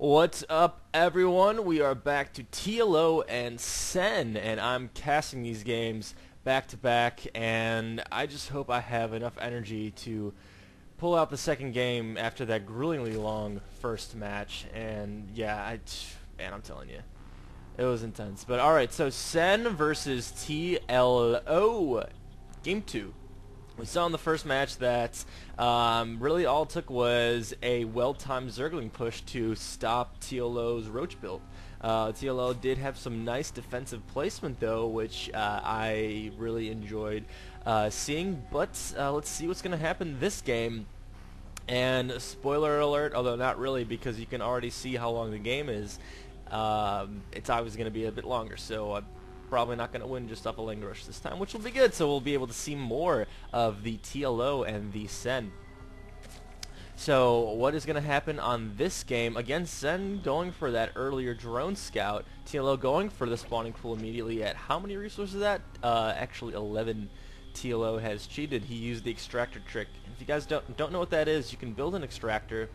What's up, everyone? We are back to TLO and Sen, and I'm casting these games back to back, and I just hope I have enough energy to pull out the second game after that gruelingly long first match. And yeah, man, I'm telling you, it was intense. But alright, so Sen versus TLO, Game 2. We saw in the first match that really all it took was a well-timed Zergling push to stop TLO's Roach build. TLO did have some nice defensive placement though, which I really enjoyed seeing, but let's see what's going to happen this game. And spoiler alert, although not really because you can already see how long the game is, it's obviously going to be a bit longer, so probably not going to win just off a lane rush this time, which will be good, so we'll be able to see more of the TLO and the Sen. So what is going to happen on this game? Again, Sen going for that earlier drone scout, TLO going for the spawning pool immediately at how many resources is that? Actually 11. TLO has cheated. He used the extractor trick. If you guys don't know what that is, you can build an extractor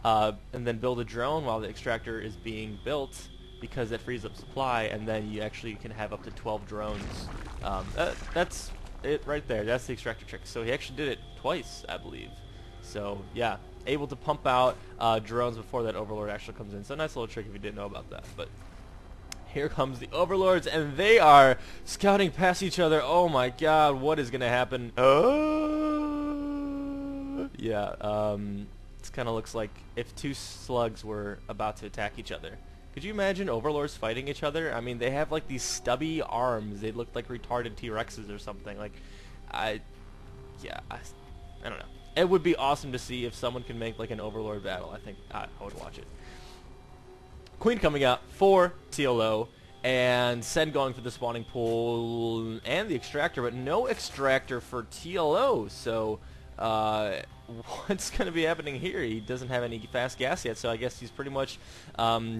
and then build a drone while the extractor is being built, because that frees up supply, and then you actually can have up to 12 drones. That's it right there. That's the extractor trick. So he actually did it twice, I believe. So yeah, able to pump out drones before that Overlord actually comes in. So nice little trick if you didn't know about that. But here comes the Overlords, and they are scouting past each other. Oh my god, what is going to happen? Yeah, it kind of looks like if two slugs were about to attack each other. Could you imagine Overlords fighting each other? I mean, they have like these stubby arms. They look like retarded T-Rexes or something. Like, I don't know. It would be awesome to see if someone can make like an Overlord battle. I think I would watch it. Queen coming out for TLO, and Sen going for the spawning pool and the extractor, but no extractor for TLO. So what's going to be happening here? He doesn't have any fast gas yet, so I guess he's pretty much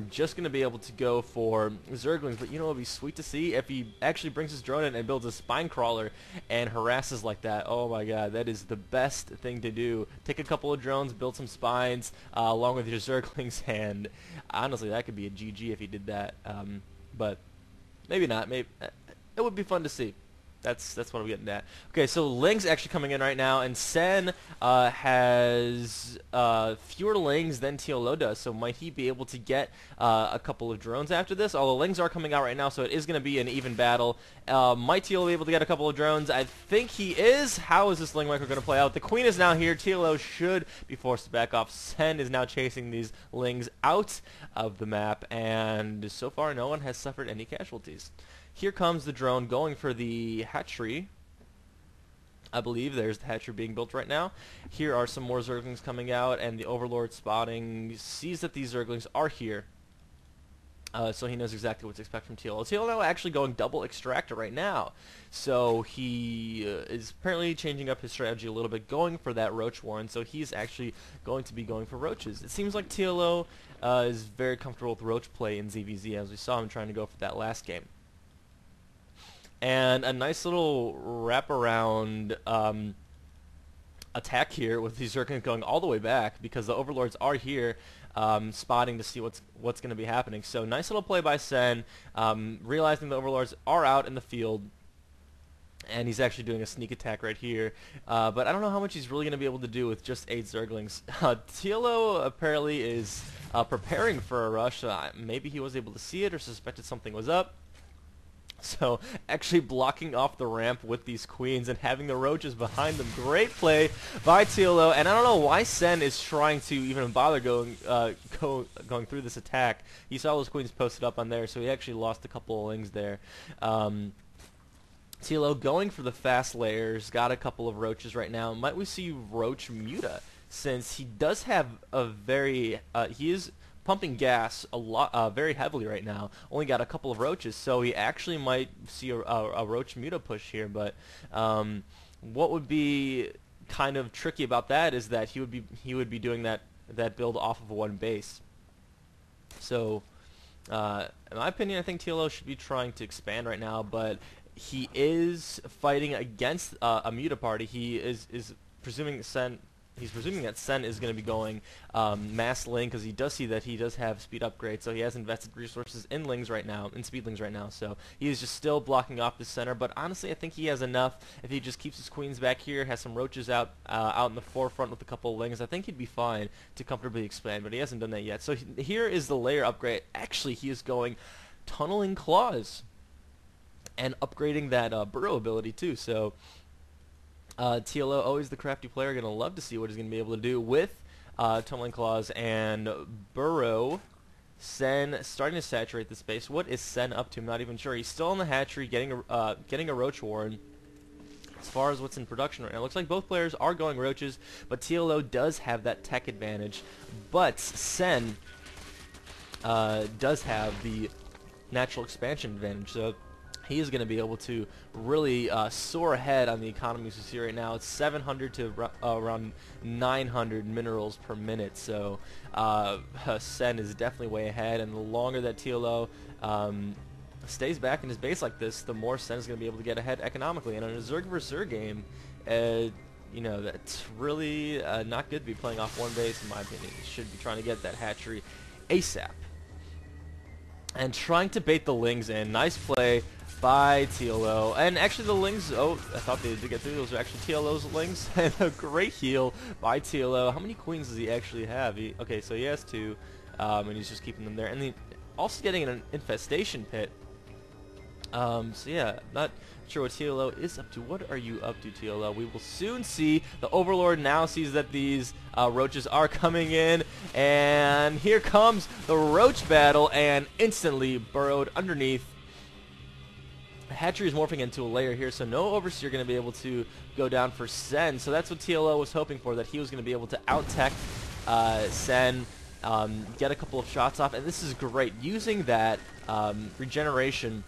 just going to be able to go for Zerglings. But you know, it would be sweet to see if he actually brings his drone in and builds a spine crawler and harasses like that. Oh my god, that is the best thing to do. Take a couple of drones, build some spines along with your Zerglings, and honestly, that could be a GG if he did that. But maybe not. Maybe it would be fun to see. That's what I'm getting at. Okay, so Ling's actually coming in right now, and Sen has fewer Lings than TLO does, so might he be able to get a couple of drones after this? Although Lings are coming out right now, so it is going to be an even battle. Might TLO be able to get a couple of drones? I think he is. How is this Ling micro going to play out? The Queen is now here. TLO should be forced to back off. Sen is now chasing these Lings out of the map, and so far no one has suffered any casualties. Here comes the drone going for the hatchery. I believe there's the hatchery being built right now. Here are some more Zerglings coming out, and the Overlord spotting sees that these Zerglings are here. So he knows exactly what to expect from TLO. TLO actually going double extractor right now. So he is apparently changing up his strategy a little bit, going for that Roach Warren. So he's actually going to be going for Roaches. It seems like TLO is very comfortable with Roach play in ZVZ, as we saw him trying to go for that last game. And a nice little wraparound attack here with these Zerglings going all the way back, because the Overlords are here spotting to see what's going to be happening. So nice little play by Sen, realizing the Overlords are out in the field, and he's actually doing a sneak attack right here. But I don't know how much he's really going to be able to do with just 8 Zerglings. TLO apparently is preparing for a rush. Maybe he was able to see it or suspected something was up. So actually blocking off the ramp with these queens and having the roaches behind them. Great play by TLO, and I don't know why Sen is trying to even bother going through this attack. He saw those queens posted up on there, so he actually lost a couple of Lings there. TLO going for the fast layers, got a couple of roaches right now. Might we see Roach Muta, since he does have a very he is pumping gas a lot, very heavily right now. Only got a couple of roaches, so he actually might see a Roach Muta push here. But what would be kind of tricky about that is that he would be doing that build off of one base. So in my opinion, I think TLO should be trying to expand right now, but he is fighting against a Muta party. He is presuming Sen he's presuming that Sen is going to be going mass Ling, because he does see that he does have speed upgrades, so he has invested resources in Lings right now, in speedlings right now, so he is just still blocking off the center. But honestly, I think he has enough. If he just keeps his queens back here, has some roaches out in the forefront with a couple of Lings, I think he'd be fine to comfortably expand, but he hasn't done that yet. So here is the layer upgrade. Actually, he is going Tunneling Claws and upgrading that burrow ability too, so TLO, always the crafty player, going to love to see what he's going to be able to do with Tumbling Claws and Burrow. Sen starting to saturate the space. What is Sen up to? I'm not even sure. He's still in the hatchery, getting a Roach Warren. As far as what's in production right now, it looks like both players are going Roaches, but TLO does have that tech advantage. But Sen does have the natural expansion advantage, so he is going to be able to really soar ahead on the economies we see right now. It's 700 to around 900 minerals per minute, so Sen is definitely way ahead, and the longer that TLO stays back in his base like this, the more Sen is going to be able to get ahead economically. And in a Zerg vs. Zerg game, you know, that's really not good to be playing off one base, in my opinion. You should be trying to get that hatchery ASAP. And trying to bait the Lings in. Nice play by TLO. And actually the Lings, oh, I thought they did get through. Those are actually TLO's Lings. And a great heal by TLO. How many queens does he actually have? Okay, so he has 2, and he's just keeping them there. And also getting an infestation pit. So yeah, not sure what TLO is up to. What are you up to, TLO? We will soon see. The Overlord now sees that these roaches are coming in, and here comes the roach battle, and instantly burrowed underneath. The hatchery is morphing into a layer here, so no Overseer going to be able to go down for Sen. So that's what TLO was hoping for, that he was going to be able to out-tech Sen, get a couple of shots off, and this is great. Using that regeneration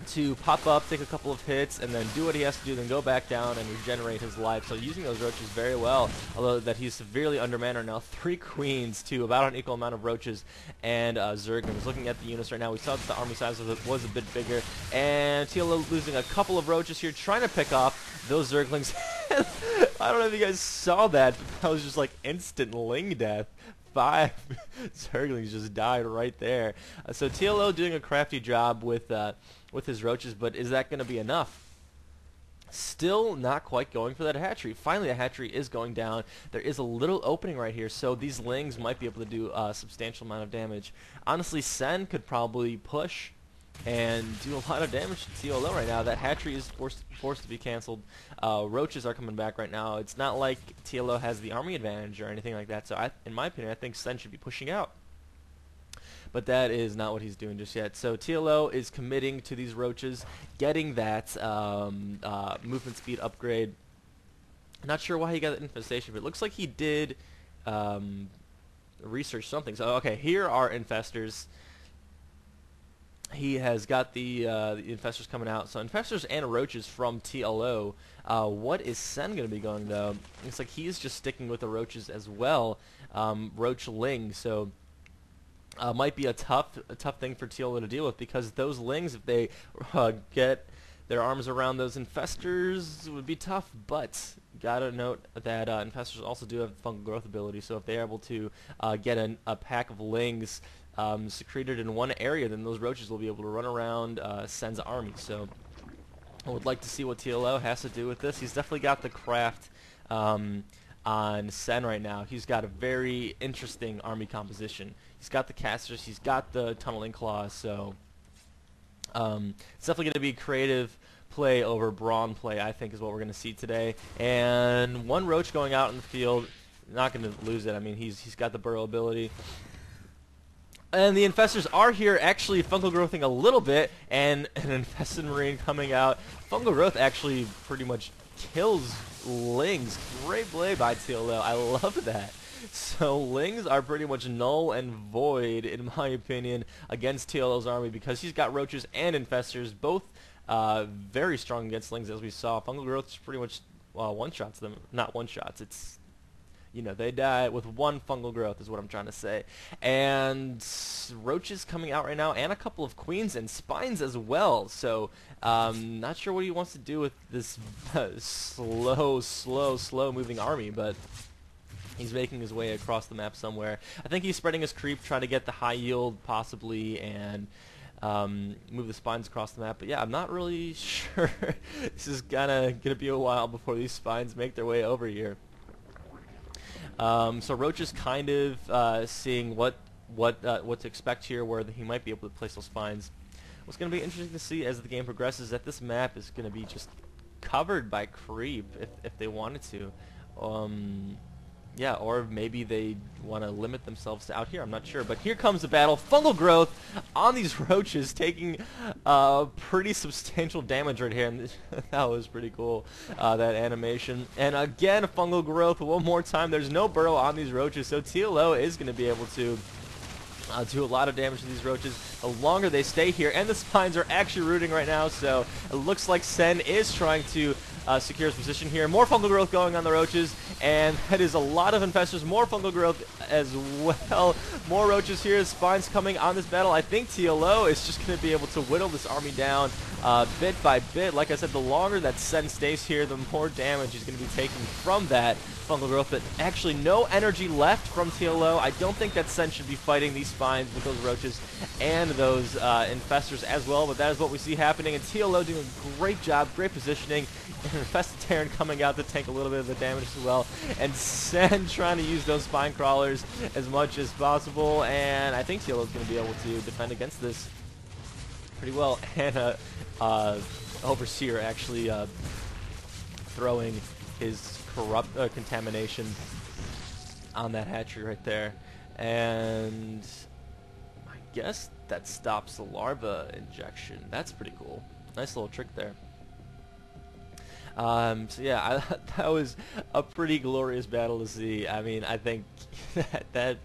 to pop up, take a couple of hits, and then do what he has to do, then go back down and regenerate his life. So using those roaches very well, although that he's severely undermanned right now. 3 queens to about an equal amount of roaches and Zerglings. Looking at the units right now, we saw that the army size was a bit bigger, and TLO losing a couple of roaches here, trying to pick off those Zerglings. I don't know if you guys saw that, but that was just like instant Ling death. 5 Zerglings just died right there. So TLO doing a crafty job with his roaches, but is that going to be enough? Still not quite going for that hatchery. Finally, the hatchery is going down. There is a little opening right here, so these Lings might be able to do a substantial amount of damage. Honestly, Sen could probably push and do a lot of damage to TLO right now. That hatchery is forced to be canceled. Roaches are coming back right now. It's not like TLO has the army advantage or anything like that, so in my opinion, I think Sen should be pushing out. But that is not what he's doing just yet. So TLO is committing to these roaches, getting that movement speed upgrade. Not sure why he got that infestation, but it looks like he did research something. So okay, here are infestors. He has got the infestors coming out. So infestors and roaches from TLO. What is Sen going to be going, though? Looks like he's just sticking with the roaches as well. Roach Ling. So might be a tough thing for TLO to deal with, because those Lings, if they get their arms around those infestors, would be tough. But gotta note that infestors also do have fungal growth ability, so if they're able to get a pack of Lings secreted in one area, then those roaches will be able to run around Sen's army. So I would like to see what TLO has to do with this. He's definitely got the craft on Sen right now. He's got a very interesting army composition. He's got the casters, he's got the tunneling claws, so it's definitely going to be creative play over brawn play, I think, is what we're going to see today. And one roach going out in the field, not going to lose it. I mean, he's got the burrow ability. And the infestors are here, actually fungal growthing a little bit, and an infested marine coming out. Fungal growth actually pretty much kills Lings. Great play by TLO. I love that. So Lings are pretty much null and void, in my opinion, against TLO's army, because he's got roaches and infestors, both very strong against Lings, as we saw. Fungal growth is pretty much one-shots them. Not one-shots. It's you know, they die with one fungal growth is what I'm trying to say. And roaches coming out right now, and a couple of queens and spines as well. So not sure what he wants to do with this slow moving army, but he's making his way across the map somewhere. I think he's spreading his creep, trying to get the high yield possibly, and move the spines across the map. But yeah, I'm not really sure. This is gonna be a while before these spines make their way over here. So Roach is kind of seeing what to expect here, where he might be able to place those spines. What's going to be interesting to see as the game progresses is that this map is going to be just covered by creep if they wanted to. Yeah, or maybe they want to limit themselves to out here. I'm not sure. But here comes the battle. Fungal growth on these roaches, taking pretty substantial damage right here. And that was pretty cool, that animation. And again, fungal growth one more time. There's no burrow on these roaches, so TLO is going to be able to do a lot of damage to these roaches the longer they stay here. And the spines are actually rooting right now, so it looks like Sen is trying to secure his position here. More fungal growth going on the roaches, and that is a lot of infestors. More fungal growth as well. More roaches here. Spines coming on this battle. I think TLO is just going to be able to whittle this army down bit by bit. Like I said, the longer that Sen stays here, the more damage he's going to be taking from that fungal growth. But actually no energy left from TLO. I don't think that Sen should be fighting these spines with those roaches and those infestors as well, but that is what we see happening. And TLO doing a great job, great positioning. Infested Terran coming out to tank a little bit of the damage as well, and Sen trying to use those spine crawlers as much as possible, and I think TLO is going to be able to defend against this pretty well. And Overseer actually throwing his corrupt contamination on that hatchery right there, and I guess that stops the larva injection. That's pretty cool. Nice little trick there. So yeah, that was a pretty glorious battle to see. I mean, I think that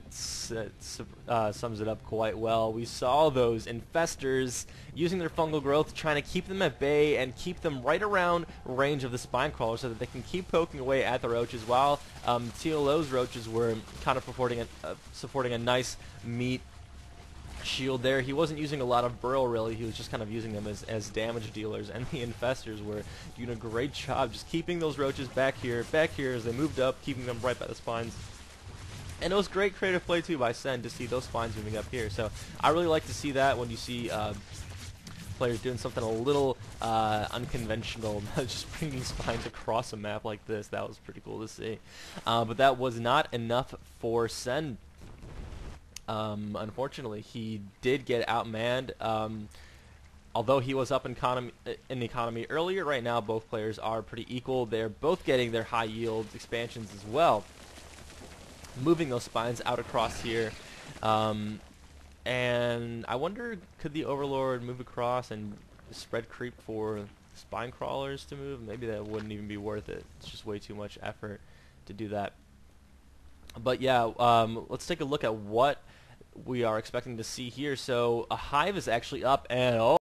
sums it up quite well. We saw those infestors using their fungal growth, trying to keep them at bay and keep them right around range of the spine crawler so that they can keep poking away at the roaches, while TLO's roaches were kind of supporting a nice meat shield there. He wasn't using a lot of burrow really, he was just kind of using them as damage dealers, and the infestors were doing a great job just keeping those roaches back here as they moved up, keeping them right by the spines. And it was great creative play too by Sen to see those spines moving up here. So I really like to see that when you see players doing something a little unconventional, just bringing spines across a map like this. That was pretty cool to see. But that was not enough for Sen. Unfortunately, he did get outmanned. Although he was up in the economy earlier, right now both players are pretty equal. They're both getting their high yield expansions as well, moving those spines out across here. And I wonder, could the Overlord move across and spread creep for spine crawlers to move? Maybe that wouldn't even be worth it. It's just way too much effort to do that. But yeah, let's take a look at what we are expecting to see here. So a hive is actually up, and oh